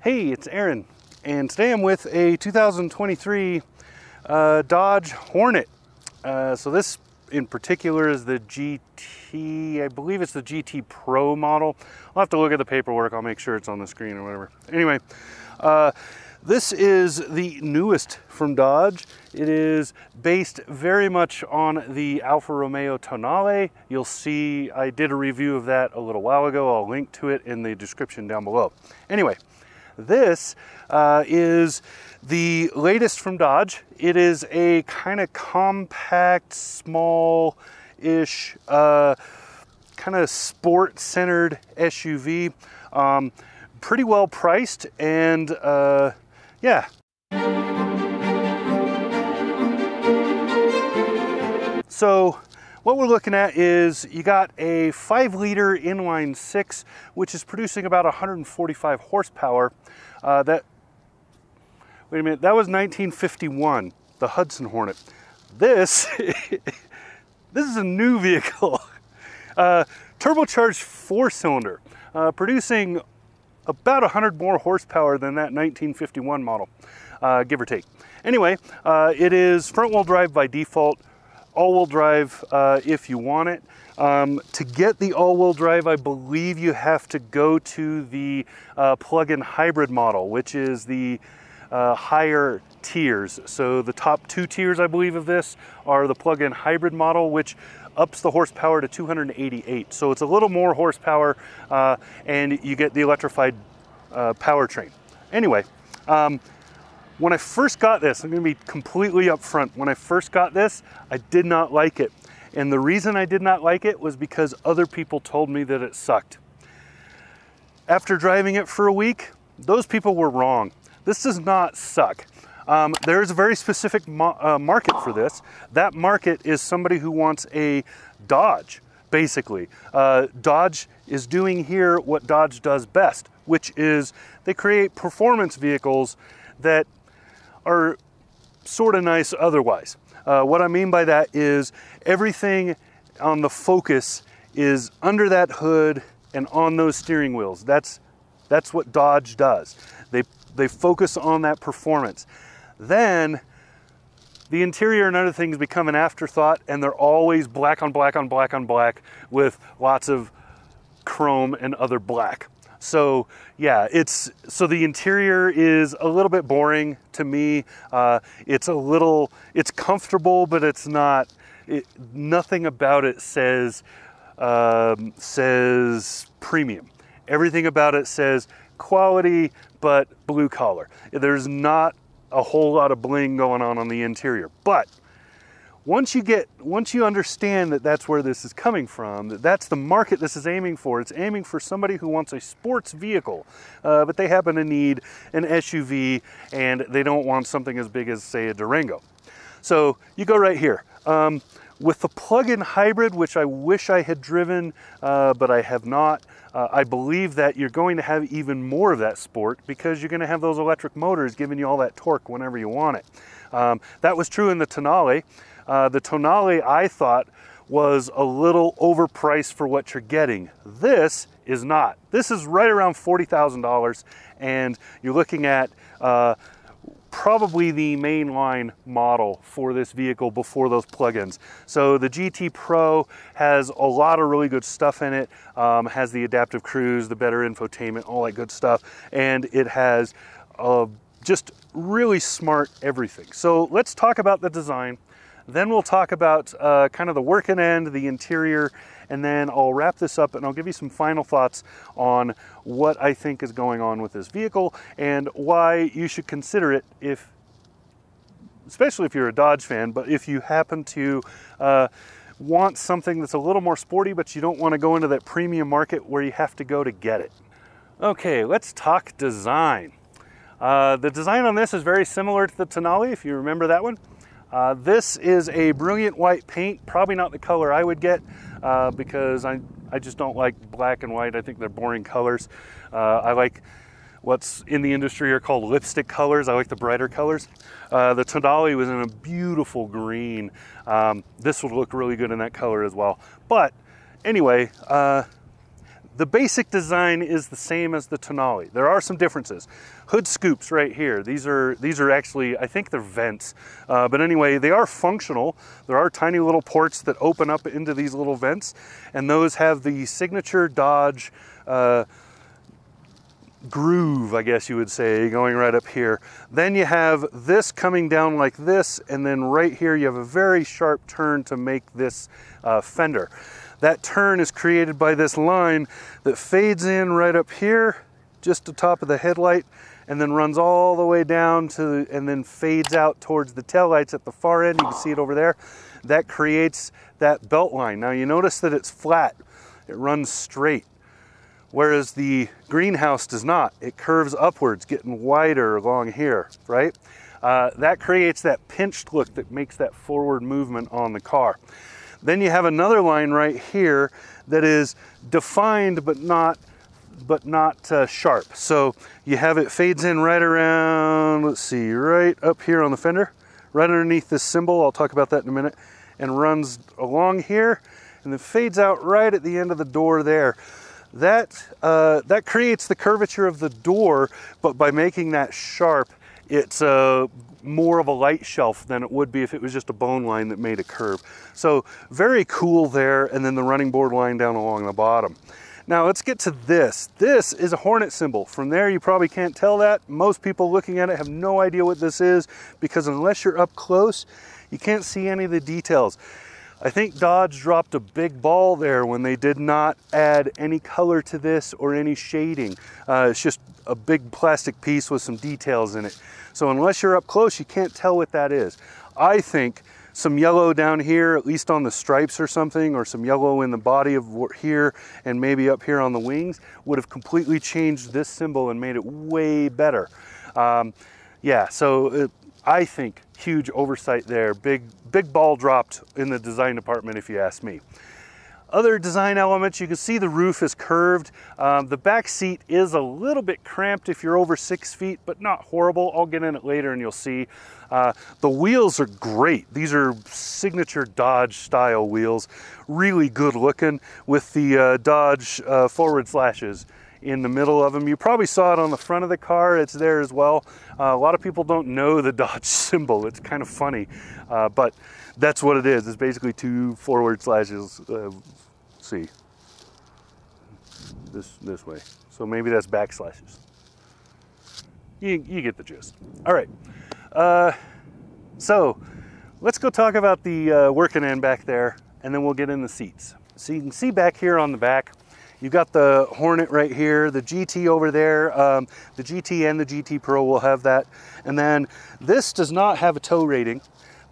Hey, it's Aaron, and today I'm with a 2023 Dodge Hornet. So this in particular is the GT, I believe it's the GT Pro model. I'll have to look at the paperwork, I'll make sure it's on the screen or whatever. Anyway, this is the newest from Dodge. It is based very much on the Alfa Romeo Tonale. You'll see I did a review of that a little while ago. I'll link to it in the description down below. Anyway, this is the latest from Dodge. It is a kind of compact, small-ish, kind of sport-centered SUV. Pretty well priced, and yeah. So what we're looking at is you got a 5-liter inline 6, which is producing about 145 horsepower. Wait a minute, that was 1951, the Hudson Hornet. This is a new vehicle. Turbocharged 4-cylinder, producing about 100 more horsepower than that 1951 model, give or take. Anyway, it is front-wheel drive by default, all-wheel drive if you want it. To get the all-wheel drive, I believe you have to go to the plug-in hybrid model, which is the higher tiers. So the top 2 tiers, I believe, of this are the plug-in hybrid model, which ups the horsepower to 288. So it's a little more horsepower, and you get the electrified powertrain. Anyway, when I first got this, I'm going to be completely upfront. When I first got this, I did not like it. And the reason I did not like it was because other people told me that it sucked. After driving it for a week, those people were wrong. This does not suck. There is a very specific market for this. That market is somebody who wants a Dodge, basically. Dodge is doing here what Dodge does best, which is they create performance vehicles that are sort of nice otherwise. What I mean by that is everything on the Focus is under that hood and on those steering wheels. That's what Dodge does. They focus on that performance. Then the interior and other things become an afterthought, and they're always black on black on black on black with lots of chrome and other black. So yeah, so the interior is a little bit boring to me. It's comfortable, but it's not, nothing about it says premium. Everything about it says quality, but blue collar. There's not a whole lot of bling going on the interior. But once you understand that that's where this is coming from, that's the market this is aiming for. It's aiming for somebody who wants a sports vehicle, but they happen to need an SUV, and they don't want something as big as, say, a Durango. So you go right here. With the plug-in hybrid, which I wish I had driven, but I have not, I believe that you're going to have even more of that sport because you're going to have those electric motors giving you all that torque whenever you want it. That was true in the Tonale. The Tonale, I thought, was a little overpriced for what you're getting. This is not. This is right around $40,000, and you're looking at probably the mainline model for this vehicle before those plugins. So the GT Pro has a lot of really good stuff in it, has the adaptive cruise, the better infotainment, all that good stuff, and it has just really smart everything. So let's talk about the design. Then we'll talk about kind of the working end, the interior, and then I'll wrap this up and I'll give you some final thoughts on what I think is going on with this vehicle and why you should consider it, especially if you're a Dodge fan, but if you happen to want something that's a little more sporty, but you don't want to go into that premium market where you have to go to get it. Okay, let's talk design. The design on this is very similar to the Tonale, if you remember that one. This is a brilliant white paint, probably not the color I would get because I just don't like black and white. I think they're boring colors. I like what's in the industry are called lipstick colors. I like the brighter colors. The Tonale was in a beautiful green. This would look really good in that color as well. But anyway, The basic design is the same as the Tonale. There are some differences. Hood scoops right here. These are actually, I think they're vents. But anyway, they are functional. There are tiny little ports that open up into these little vents, and those have the signature Dodge groove, I guess you would say, going right up here. Then you have this coming down like this, and then right here you have a very sharp turn to make this fender. That turn is created by this line that fades in right up here, just the top of the headlight, and then runs all the way down to, and then fades out towards the taillights at the far end. You can see it over there. That creates that belt line. Now you notice that it's flat. It runs straight. Whereas the greenhouse does not. It curves upwards, getting wider along here, right? That creates that pinched look that makes that forward movement on the car. Then you have another line right here that is defined but not sharp. So you have it fades in right around, let's see, right up here on the fender, right underneath this symbol. I'll talk about that in a minute, and runs along here and then fades out right at the end of the door there. That creates the curvature of the door, but by making that sharp, it's more of a light shelf than it would be if it was just a bone line that made a curve. So very cool there, and then the running board line down along the bottom. Now let's get to this. This is a Hornet symbol. From there you probably can't tell that. Most people looking at it have no idea what this is, because unless you're up close, you can't see any of the details. I think Dodge dropped a big ball there when they did not add any color to this or any shading. It's just a big plastic piece with some details in it. So unless you're up close, you can't tell what that is. I think some yellow down here, at least on the stripes or something, or some yellow in the body of here and maybe up here on the wings, would have completely changed this symbol and made it way better. Yeah, so I think huge oversight there. Big ball dropped in the design department, if you ask me. Other design elements, you can see the roof is curved. The back seat is a little bit cramped if you're over 6 feet, but not horrible. I'll get in it later and you'll see. The wheels are great. These are signature Dodge style wheels. Really good looking with the Dodge forward slashes in the middle of them. You probably saw it on the front of the car. It's there as well. A lot of people don't know the Dodge symbol. It's kind of funny, but that's what it is. It's basically two forward slashes. See, this way. So maybe that's back slashes. You get the gist. All right. So let's go talk about the working end back there, and then we'll get in the seats. So you can see back here on the back, you've got the Hornet right here, the GT over there. The GT and the GT Pro will have that. And then this does not have a tow rating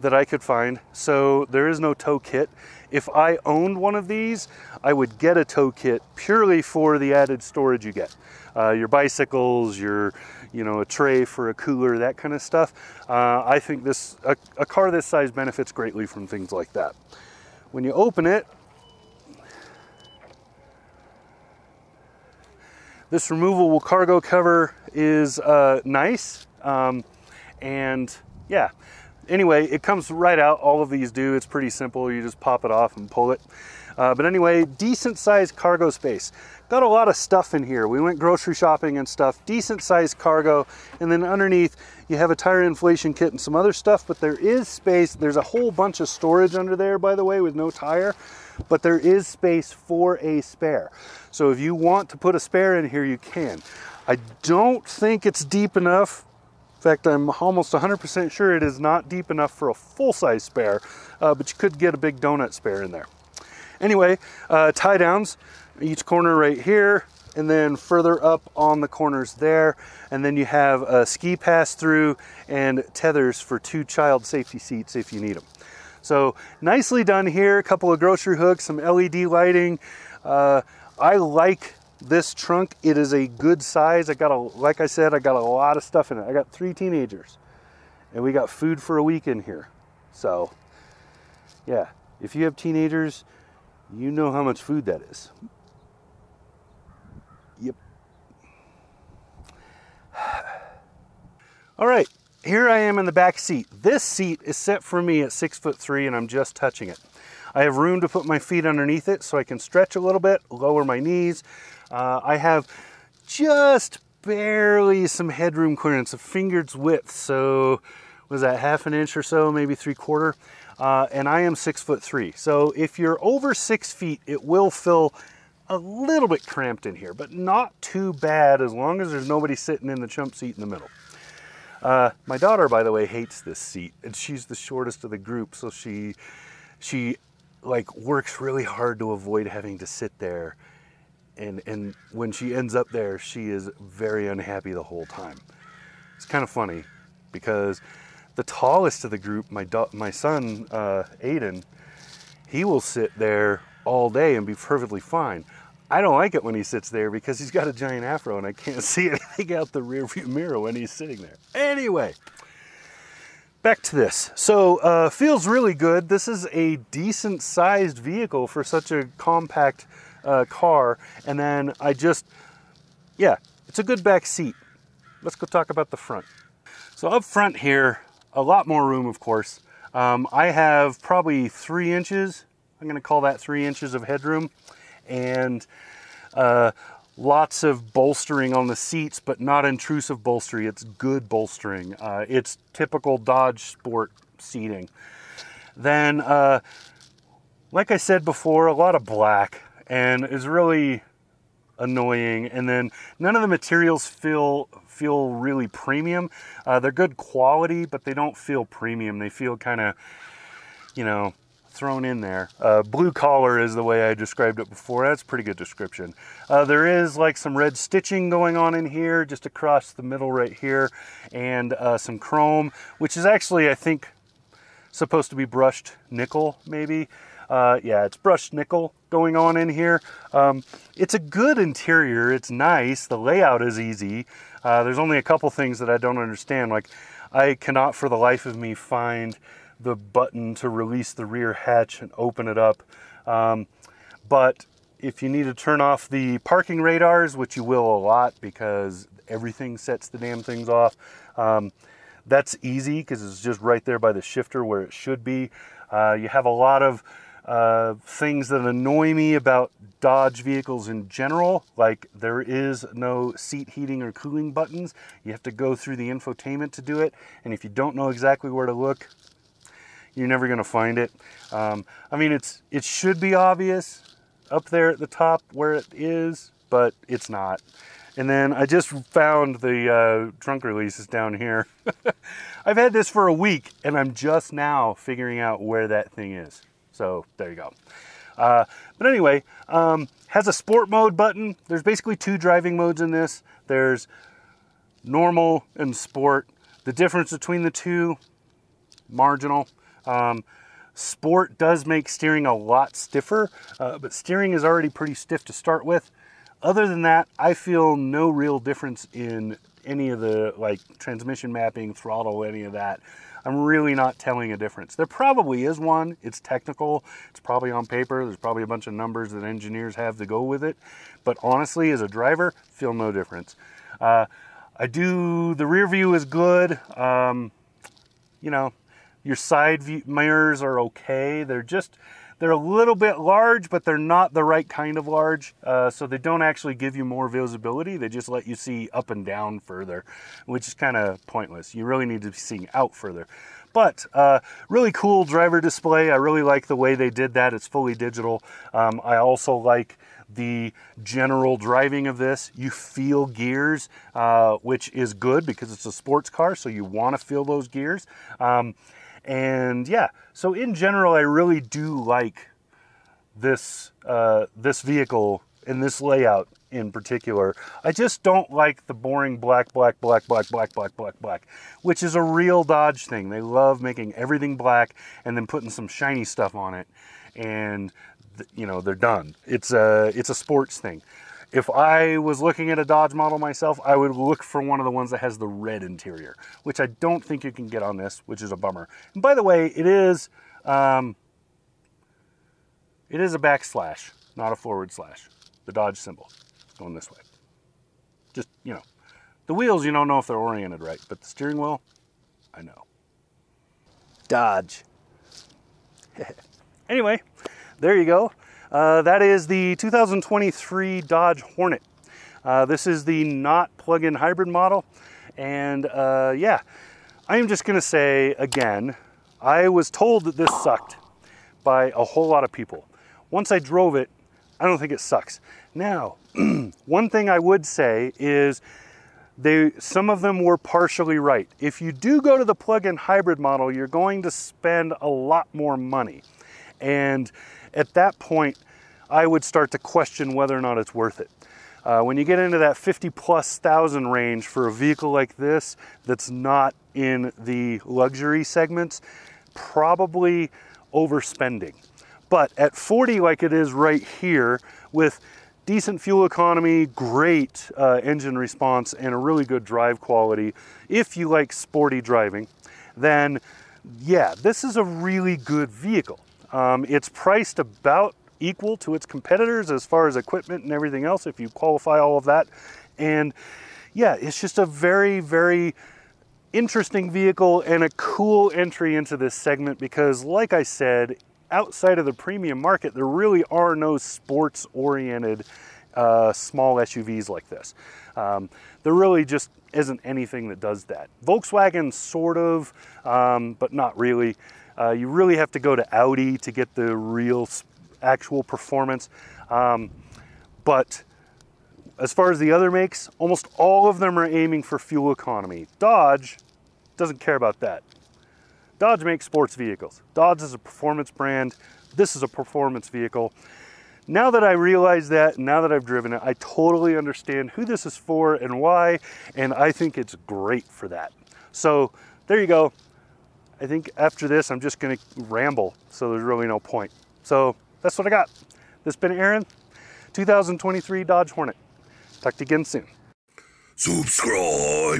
that I could find, so there is no tow kit. If I owned one of these, I would get a tow kit purely for the added storage you get. Your bicycles, a tray for a cooler, that kind of stuff. I think a car this size benefits greatly from things like that. When you open it, this removable cargo cover is nice, and yeah. Anyway, it comes right out. All of these do. It's pretty simple. You just pop it off and pull it. But anyway, decent sized cargo space. Got a lot of stuff in here. We went grocery shopping and stuff. Decent sized cargo. And then underneath, you have a tire inflation kit and some other stuff, but there is space. There's a whole bunch of storage under there, by the way, with no tire. But there is space for a spare. So if you want to put a spare in here, you can. I don't think it's deep enough. In fact, I'm almost 100% sure it is not deep enough for a full-size spare, but you could get a big donut spare in there. Anyway, tie downs, each corner right here, and then further up on the corners there. And then you have a ski pass-through and tethers for 2 child safety seats if you need them. So nicely done here, a couple of grocery hooks, some LED lighting. I like this trunk. It is a good size. Like I said, I got a lot of stuff in it. I got 3 teenagers and we got food for a week in here. So yeah, if you have teenagers, you know how much food that is. Yep. All right, here I am in the back seat. This seat is set for me at 6'3" and I'm just touching it. I have room to put my feet underneath it so I can stretch a little bit, lower my knees. I have just barely some headroom clearance, a finger's width. So was that half an inch or so, maybe 3/4? And I am 6'3". So if you're over 6 feet, it will feel a little bit cramped in here, but not too bad as long as there's nobody sitting in the chump seat in the middle. My daughter, by the way, hates this seat, and she's the shortest of the group, so she like works really hard to avoid having to sit there. And when she ends up there, she is very unhappy the whole time. It's kind of funny because the tallest of the group, my son, Aiden, he will sit there all day and be perfectly fine. I don't like it when he sits there because he's got a giant afro and I can't see anything out the rear view mirror when he's sitting there. Anyway, back to this. So feels really good. This is a decent sized vehicle for such a compact car. And then yeah, it's a good back seat. Let's go talk about the front. So up front here, a lot more room, of course. I have probably 3 inches. I'm going to call that 3 inches of headroom, and lots of bolstering on the seats, but not intrusive bolstering. It's good bolstering. It's typical Dodge Sport seating. Then, like I said before, a lot of black, and it's really annoying. And then none of the materials feel really premium. They're good quality, but they don't feel premium. They feel kind of, you know, thrown in there. Blue collar is the way I described it before. That's a pretty good description. There is like some red stitching going on in here, just across the middle right here, and some chrome, which is actually, I think, supposed to be brushed nickel, maybe. Yeah, it's brushed nickel going on in here. It's a good interior. It's nice. The layout is easy. There's only a couple things that I don't understand. Like, I cannot for the life of me find the button to release the rear hatch and open it up. But if you need to turn off the parking radars, which you will a lot because everything sets the damn things off, that's easy because it's just right there by the shifter where it should be. You have a lot of things that annoy me about Dodge vehicles in general, like there is no seat heating or cooling buttons. You have to go through the infotainment to do it, and if you don't know exactly where to look, you're never going to find it. I mean, it should be obvious up there at the top where it is, but it's not. And then I just found the trunk releases down here. I've had this for a week, and I'm just now figuring out where that thing is. So there you go. But anyway, has a sport mode button. There's basically 2 driving modes in this. There's normal and sport. The difference between the two, marginal. Sport does make steering a lot stiffer, but steering is already pretty stiff to start with. Other than that, I feel no real difference in any of the like transmission mapping, throttle, any of that. I'm really not telling a difference. There probably is one. It's technical. It's probably on paper. There's probably a bunch of numbers that engineers have to go with it. But honestly, as a driver, feel no difference. The rear view is good. You know, your side view mirrors are okay. They're a little bit large, but they're not the right kind of large. So they don't actually give you more visibility. They just let you see up and down further, which is kind of pointless. You really need to be seeing out further. But really cool driver display. I really like the way they did that. It's fully digital. I also like the general driving of this. You feel gears, which is good because it's a sports car, so you want to feel those gears. And yeah, so in general, I really do like this this vehicle and this layout in particular. I just don't like the boring black, which is a real Dodge thing. They love making everything black and then putting some shiny stuff on it, and you know, they're done. It's a sports thing. If I was looking at a Dodge model myself, I would look for one of the ones that has the red interior, which I don't think you can get on this, which is a bummer. And by the way, it is a backslash, not a forward slash. The Dodge symbol going this way. Just, you know, the wheels, you don't know if they're oriented right, but the steering wheel, I know. Dodge. Anyway, there you go. That is the 2023 Dodge Hornet. This is the not plug-in hybrid model. And yeah, I am just gonna say again, I was told that this sucked by a whole lot of people. Once I drove it, I don't think it sucks. Now, one thing I would say is some of them were partially right. If you do go to the plug-in hybrid model, you're going to spend a lot more money. And at that point, I would start to question whether or not it's worth it. When you get into that 50,000+ range for a vehicle like this that's not in the luxury segments, probably overspending. But at 40 like it is right here, with decent fuel economy, great engine response, and a really good drive quality, if you like sporty driving, then yeah, this is a really good vehicle. It's priced about equal to its competitors as far as equipment and everything else, if you qualify all of that. And yeah, it's just a very, very interesting vehicle and a cool entry into this segment because, like I said, outside of the premium market, there really are no sports-oriented small SUVs like this. There really just isn't anything that does that. Volkswagen sort of, but not really. You really have to go to Audi to get the real actual performance. But as far as the other makes, almost all of them are aiming for fuel economy. Dodge doesn't care about that. Dodge makes sports vehicles. Dodge is a performance brand. This is a performance vehicle. Now that I realize that, now that I've driven it, I totally understand who this is for and why, and I think it's great for that. So there you go. I think after this, I'm just gonna ramble, so there's really no point. So that's what I got. This has been Aaron, 2023 Dodge Hornet. Talk to you again soon. Subscribe.